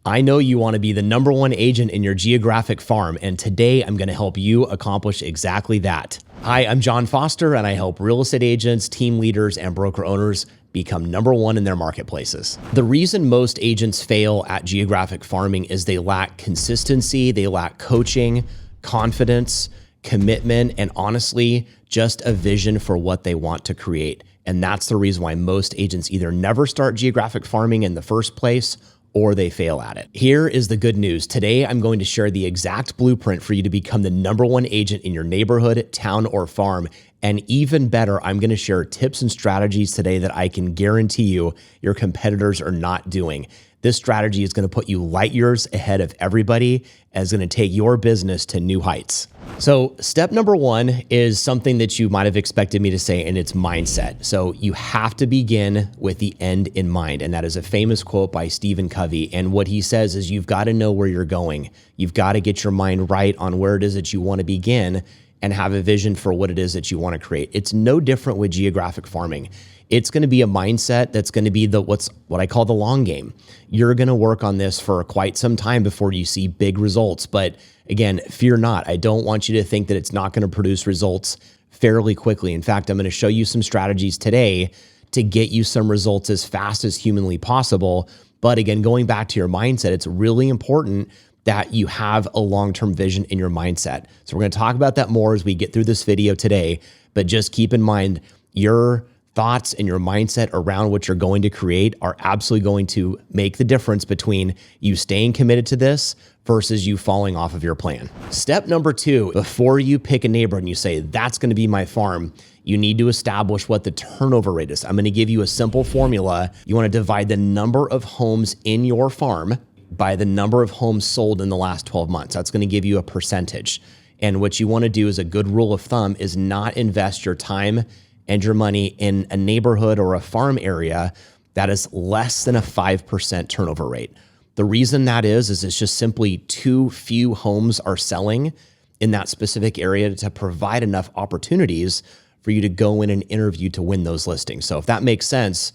I know you want to be the #1 agent in your geographic farm, and today I'm going to help you accomplish exactly that. Hi, I'm John Foster, and I help real estate agents, team leaders, and broker owners become #1 in their marketplaces. The reason most agents fail at geographic farming is they lack consistency, they lack coaching, confidence, commitment, and honestly, just a vision for what they want to create. And that's the reason why most agents either never start geographic farming in the first place or they fail at it. Here is the good news. Today, I'm going to share the exact blueprint for you to become the #1 agent in your neighborhood, town, or farm. And even better, I'm going to share tips and strategies today that I can guarantee you your competitors are not doing. This strategy is going to put you light years ahead of everybody and is going to take your business to new heights. So step #1 is something that you might have expected me to say, and it's mindset. So you have to begin with the end in mind. And that is a famous quote by Stephen Covey. And what he says is you've got to know where you're going. You've got to get your mind right on where it is that you want to begin and have a vision for what it is that you want to create. It's no different with geographic farming. It's going to be a mindset that's going to be what I call the long game. You're going to work on this for quite some time before you see big results. But again, fear not. I don't want you to think that it's not going to produce results fairly quickly. In fact, I'm going to show you some strategies today to get you some results as fast as humanly possible. But again, going back to your mindset, it's really important that you have a long-term vision in your mindset. So we're going to talk about that more as we get through this video today. But just keep in mind, your thoughts and your mindset around what you're going to create are absolutely going to make the difference between you staying committed to this versus you falling off of your plan. Step #2, before you pick a neighborhood and you say, that's going to be my farm, you need to establish what the turnover rate is. I'm going to give you a simple formula. You want to divide the number of homes in your farm by the number of homes sold in the last 12 months. That's going to give you a percentage. And what you want to do as a good rule of thumb is not invest your time and your money in a neighborhood or a farm area that is less than a 5% turnover rate. The reason that is it's just simply too few homes are selling in that specific area to provide enough opportunities for you to go in and interview to win those listings. So if that makes sense,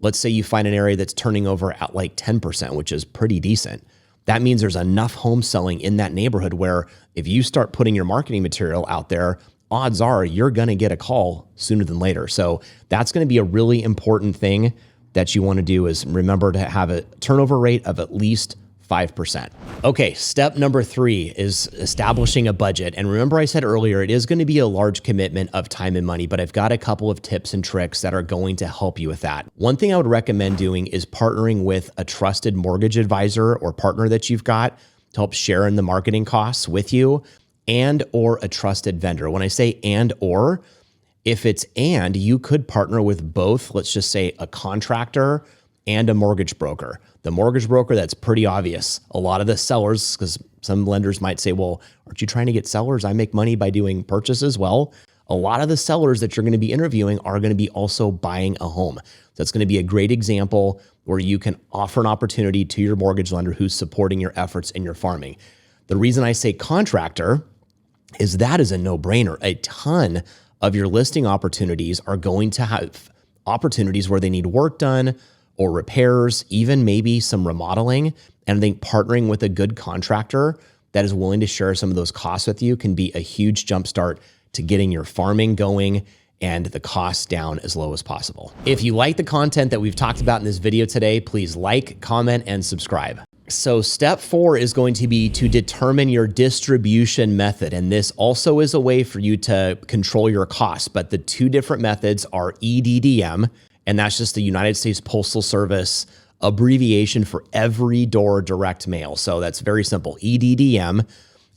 let's say you find an area that's turning over at like 10%, which is pretty decent. That means there's enough home selling in that neighborhood where if you start putting your marketing material out there, odds are you're going to get a call sooner than later. So that's going to be a really important thing that you want to do is remember to have a turnover rate of at least 5%. Okay, step #3 is establishing a budget. And remember I said earlier, it is going to be a large commitment of time and money, but I've got a couple of tips and tricks that are going to help you with that. One thing I would recommend doing is partnering with a trusted mortgage advisor or partner that you've got to help share in the marketing costs with you, and or a trusted vendor. When I say and or, if it's and, you could partner with both, let's just say a contractor and a mortgage broker. The mortgage broker, that's pretty obvious. A lot of the sellers, because some lenders might say, well, aren't you trying to get sellers? I make money by doing purchases. Well, a lot of the sellers that you're going to be interviewing are going to be also buying a home. That's going to be a great example where you can offer an opportunity to your mortgage lender who's supporting your efforts in your farming. The reason I say contractor is that is a no-brainer. A ton of your listing opportunities are going to have opportunities where they need work done or repairs, even maybe some remodeling. And I think partnering with a good contractor that is willing to share some of those costs with you can be a huge jumpstart to getting your farming going and the costs down as low as possible. If you like the content that we've talked about in this video today, please like, comment, and subscribe. So step 4 is going to be to determine your distribution method. And this also is a way for you to control your costs. But the two different methods are EDDM, and that's just the United States Postal Service abbreviation for every door direct mail. So that's very simple, EDDM.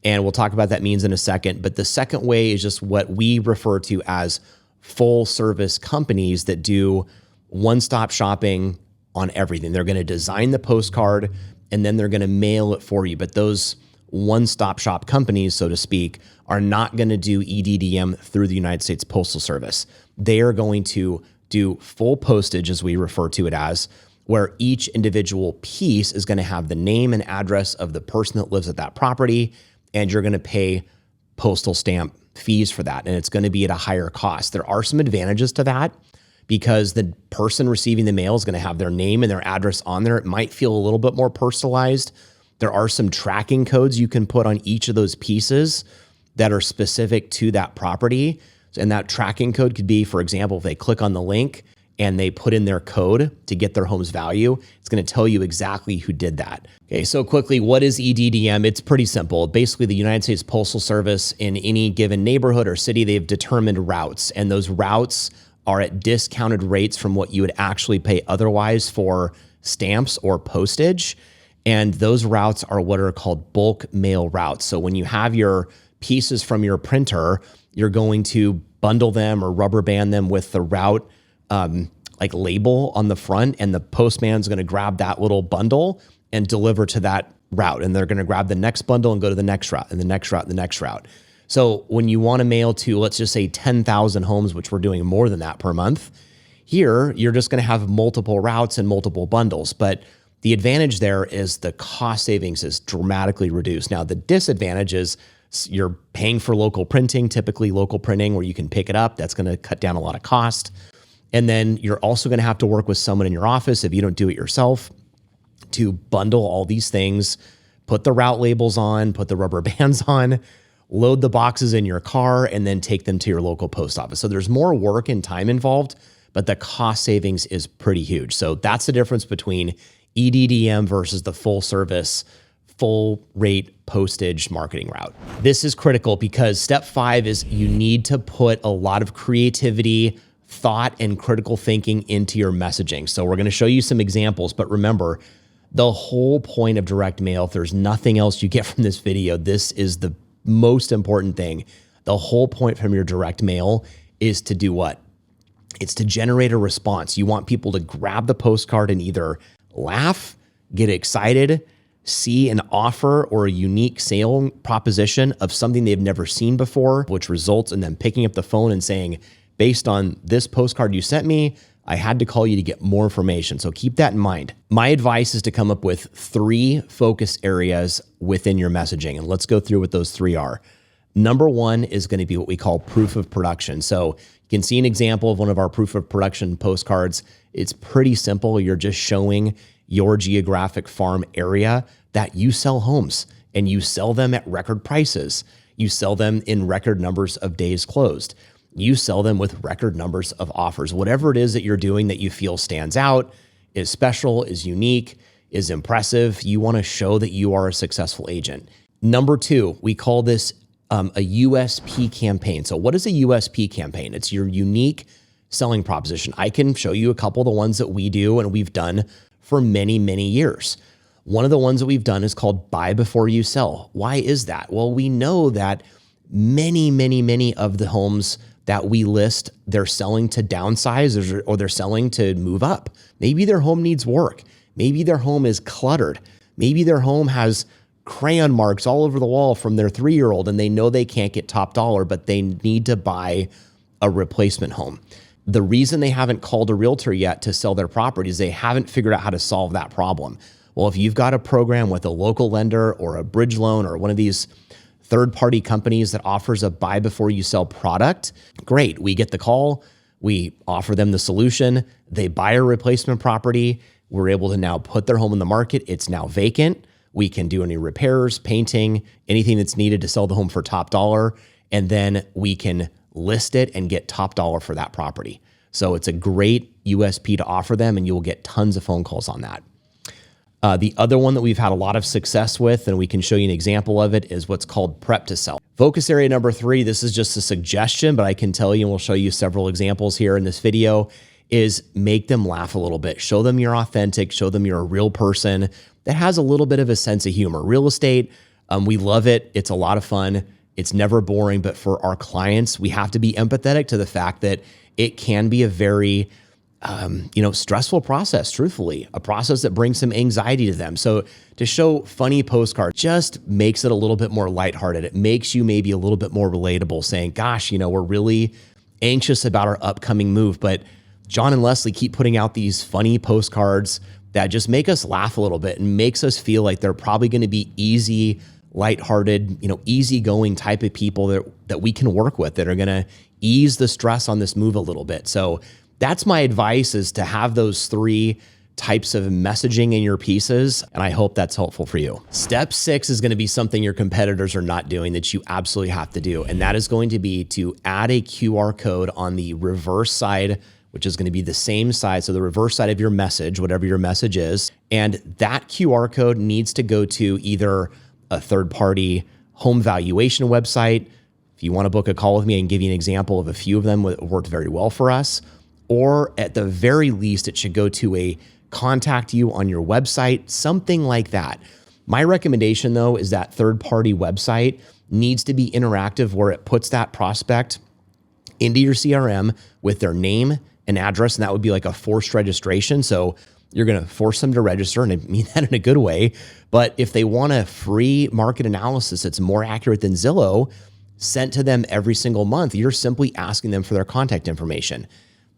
And we'll talk about what that means in a second. But the second way is just what we refer to as full service companies that do one-stop shopping on everything. They're going to design the postcard and then they're going to mail it for you. But those one-stop shop companies, so to speak, are not going to do EDDM through the United States Postal Service. They are going to do full postage, as we refer to it as, where each individual piece is going to have the name and address of the person that lives at that property, and you're going to pay postal stamp fees for that. And it's going to be at a higher cost. There are some advantages to that because the person receiving the mail is going to have their name and their address on there. It might feel a little bit more personalized. There are some tracking codes you can put on each of those pieces that are specific to that property. And that tracking code could be, for example, if they click on the link and they put in their code to get their home's value, it's going to tell you exactly who did that. Okay, so quickly, what is EDDM? It's pretty simple. Basically, the United States Postal Service in any given neighborhood or city, they've determined routes, and those routes are at discounted rates from what you would actually pay otherwise for stamps or postage. And those routes are what are called bulk mail routes. So when you have your pieces from your printer, you're going to bundle them or rubber band them with the route like label on the front, and the postman's going to grab that little bundle and deliver to that route. And they're going to grab the next bundle and go to the next route and the next route and the next route. So when you want to mail to, let's just say 10,000 homes, which we're doing more than that per month, here, you're just going to have multiple routes and multiple bundles. But the advantage there is the cost savings is dramatically reduced. Now, the disadvantage is you're paying for local printing, typically local printing where you can pick it up. That's going to cut down a lot of cost. And then you're also going to have to work with someone in your office, if you don't do it yourself, to bundle all these things, put the route labels on, put the rubber bands on, load the boxes in your car, and then take them to your local post office. So there's more work and time involved, but the cost savings is pretty huge. So that's the difference between EDDM versus the full service, full rate postage marketing route. This is critical because step 5 is you need to put a lot of creativity, thought, and critical thinking into your messaging. So we're going to show you some examples, but remember, the whole point of direct mail, if there's nothing else you get from this video, this is the most important thing. The whole point from your direct mail is to do what? It's to generate a response. You want people to grab the postcard and either laugh, get excited, see an offer or a unique sale proposition of something they've never seen before, which results in them picking up the phone and saying, based on this postcard you sent me, I had to call you to get more information. So keep that in mind. My advice is to come up with 3 focus areas within your messaging. And let's go through what those 3 are. Number 1 is going to be what we call proof of production. So you can see an example of one of our proof of production postcards. It's pretty simple. You're just showing your geographic farm area that you sell homes and you sell them at record prices. You sell them in record numbers of days closed. You sell them with record numbers of offers. Whatever it is that you're doing that you feel stands out, is special, is unique, is impressive, you want to show that you are a successful agent. Number 2, we call this a USP campaign. So what is a USP campaign? It's your unique selling proposition. I can show you a couple of the ones that we do and we've done for many, many years. One of the ones that we've done is called buy before you sell. Why is that? Well, we know that many of the homes that we list, they're selling to downsize or they're selling to move up. Maybe their home needs work. Maybe their home is cluttered. Maybe their home has crayon marks all over the wall from their 3-year-old and they know they can't get top dollar, but they need to buy a replacement home. The reason they haven't called a realtor yet to sell their property is they haven't figured out how to solve that problem. Well, if you've got a program with a local lender or a bridge loan or one of these third-party companies that offers a buy before you sell product, great. We get the call, we offer them the solution, they buy a replacement property, we're able to now put their home in the market, it's now vacant, we can do any repairs, painting, anything that's needed to sell the home for top dollar, and then we can list it and get top dollar for that property. So it's a great USP to offer them, and you will get tons of phone calls on that. The other one that we've had a lot of success with, and we can show you an example of it, is what's called prep to sell. Focus area number 3, this is just a suggestion, but I can tell you, and we'll show you several examples here in this video, is make them laugh a little bit. Show them you're authentic, show them you're a real person that has a little bit of a sense of humor. Real estate, we love it. It's a lot of fun. It's never boring, but for our clients, we have to be empathetic to the fact that it can be a very stressful process, truthfully, a process that brings some anxiety to them. So to show funny postcards just makes it a little bit more lighthearted. It makes you maybe a little bit more relatable, saying, gosh, we're really anxious about our upcoming move, but John and Leslie keep putting out these funny postcards that just make us laugh a little bit and makes us feel like they're probably going to be easy, lighthearted, easygoing type of people that we can work with that are going to ease the stress on this move a little bit. So That's my advice, is to have those 3 types of messaging in your pieces, and I hope that's helpful for you. Step 6 is going to be something your competitors are not doing that you absolutely have to do, and that is going to be to add a QR code on the reverse side, which is going to be the same side, so the reverse side of your message, whatever your message is, and that QR code needs to go to either a third-party home valuation website. If you want to book a call with me, I can give you an example of a few of them that worked very well for us, or at the very least, it should go to a contact you on your website, something like that. My recommendation, though, is that third-party website needs to be interactive, where it puts that prospect into your CRM with their name and address, and that would be like a forced registration. So you're going to force them to register, and I mean that in a good way. But if they want a free market analysis that's more accurate than Zillow, sent to them every single month, you're simply asking them for their contact information,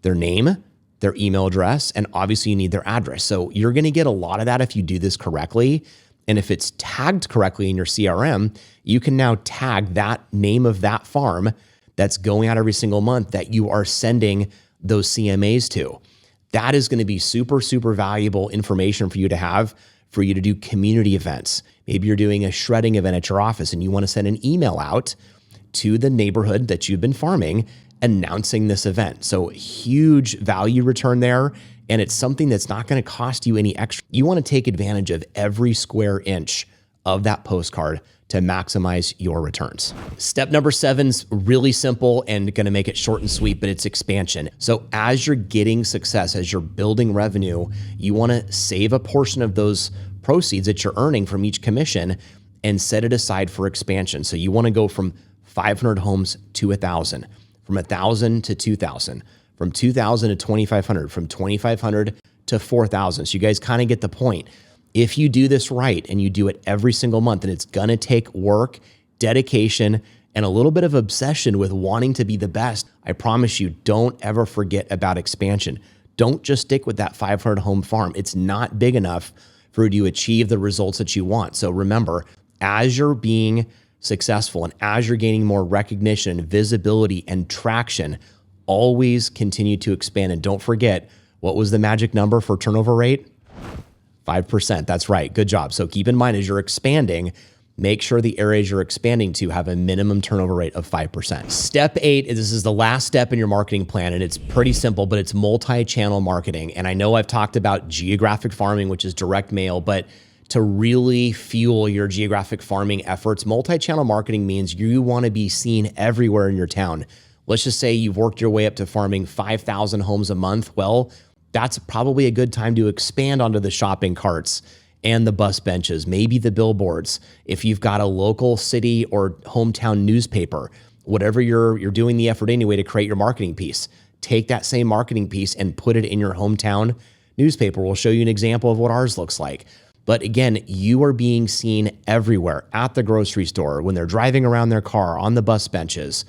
their name, their email address, and obviously you need their address. So you're going to get a lot of that if you do this correctly. And if it's tagged correctly in your CRM, you can now tag that name of that farm that's going out every single month that you are sending those CMAs to. That is going to be super, super valuable information for you to have, for you to do community events. Maybe you're doing a shredding event at your office and you want to send an email out to the neighborhood that you've been farming announcing this event. So huge value return there. And it's something that's not going to cost you any extra. You want to take advantage of every square inch of that postcard to maximize your returns. Step number 7 is really simple and going to make it short and sweet, but it's expansion. So as you're getting success, as you're building revenue, you want to save a portion of those proceeds that you're earning from each commission and set it aside for expansion. So you want to go from 500 homes to 1,000. From 1,000 to 2,000, from 2,000 to 2,500, from 2,500 to 4,000. So you guys kind of get the point. If you do this right and you do it every single month, and it's going to take work, dedication, and a little bit of obsession with wanting to be the best, I promise you, don't ever forget about expansion. Don't just stick with that 500 home farm. It's not big enough for you to achieve the results that you want. So remember, as you're being successful and as you're gaining more recognition, visibility, and traction, always continue to expand. And don't forget, what was the magic number for turnover rate? 5%. That's right. Good job. So keep in mind, as you're expanding, make sure the areas you're expanding to have a minimum turnover rate of 5%. Step 8, this is the last step in your marketing plan, and it's pretty simple, but it's multi-channel marketing. And I know I've talked about geographic farming, which is direct mail, but to really fuel your geographic farming efforts, multi-channel marketing means you want to be seen everywhere in your town. Let's just say you've worked your way up to farming 5,000 homes a month. Well, that's probably a good time to expand onto the shopping carts and the bus benches, maybe the billboards. If you've got a local city or hometown newspaper, whatever you're doing the effort anyway to create your marketing piece, take that same marketing piece and put it in your hometown newspaper. We'll show you an example of what ours looks like. But again, you are being seen everywhere, at the grocery store, when they're driving around their car, on the bus benches,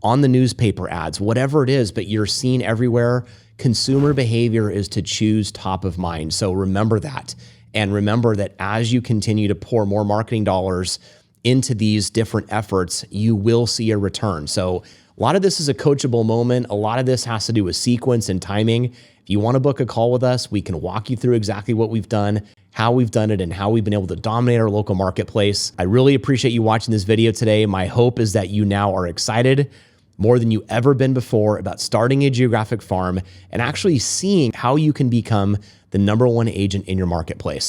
on the newspaper ads, whatever it is, but you're seen everywhere. Consumer behavior is to choose top of mind. So remember that. And remember that as you continue to pour more marketing dollars into these different efforts, you will see a return. So a lot of this is a coachable moment. A lot of this has to do with sequence and timing. If you want to book a call with us, we can walk you through exactly what we've done, how we've done it, and how we've been able to dominate our local marketplace. I really appreciate you watching this video today. My hope is that you now are excited more than you ever been before about starting a geographic farm and actually seeing how you can become the #1 agent in your marketplace.